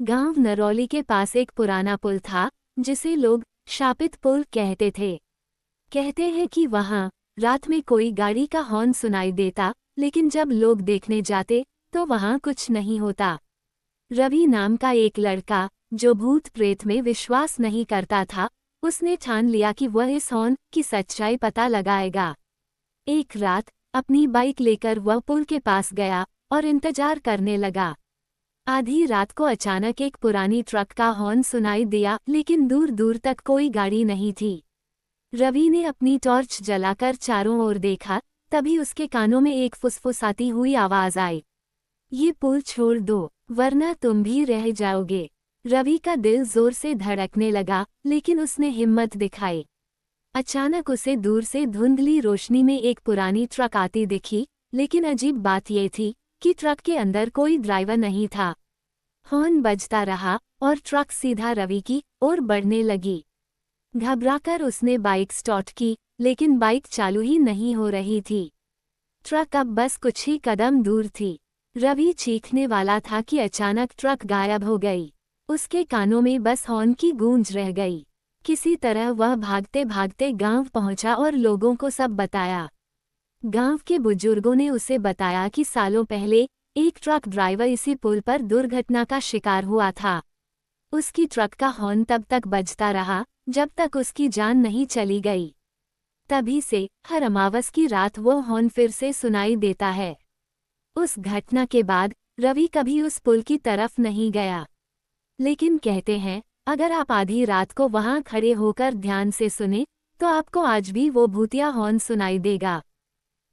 गांव नरौली के पास एक पुराना पुल था, जिसे लोग शापित पुल कहते थे। कहते हैं कि वहां रात में कोई गाड़ी का हॉर्न सुनाई देता, लेकिन जब लोग देखने जाते तो वहां कुछ नहीं होता। रवि नाम का एक लड़का, जो भूत प्रेत में विश्वास नहीं करता था, उसने ठान लिया कि वह इस हॉर्न की सच्चाई पता लगाएगा। एक रात अपनी बाइक लेकर वह पुल के पास गया और इंतजार करने लगा। आधी रात को अचानक एक पुरानी ट्रक का हॉर्न सुनाई दिया, लेकिन दूर दूर तक कोई गाड़ी नहीं थी। रवि ने अपनी टॉर्च जलाकर चारों ओर देखा, तभी उसके कानों में एक फुसफुसाती हुई आवाज आई, ये पुल छोड़ दो, वरना तुम भी रह जाओगे। रवि का दिल जोर से धड़कने लगा, लेकिन उसने हिम्मत दिखाई। अचानक उसे दूर से धुंधली रोशनी में एक पुरानी ट्रक आती दिखी, लेकिन अजीब बात यह थी कि ट्रक के अंदर कोई ड्राइवर नहीं था। हॉर्न बजता रहा और ट्रक सीधा रवि की ओर बढ़ने लगी। घबराकर उसने बाइक स्टार्ट की, लेकिन बाइक चालू ही नहीं हो रही थी। ट्रक अब बस कुछ ही कदम दूर थी। रवि चीखने वाला था कि अचानक ट्रक गायब हो गई। उसके कानों में बस हॉर्न की गूंज रह गई। किसी तरह वह भागते भागते गांव पहुंचा और लोगों को सब बताया। गांव के बुजुर्गों ने उसे बताया कि सालों पहले एक ट्रक ड्राइवर इसी पुल पर दुर्घटना का शिकार हुआ था। उसकी ट्रक का हॉर्न तब तक बजता रहा जब तक उसकी जान नहीं चली गई। तभी से हर अमावस की रात वो हॉर्न फिर से सुनाई देता है। उस घटना के बाद रवि कभी उस पुल की तरफ नहीं गया। लेकिन कहते हैं, अगर आप आधी रात को वहां खड़े होकर ध्यान से सुने, तो आपको आज भी वो भूतिया हॉर्न सुनाई देगा।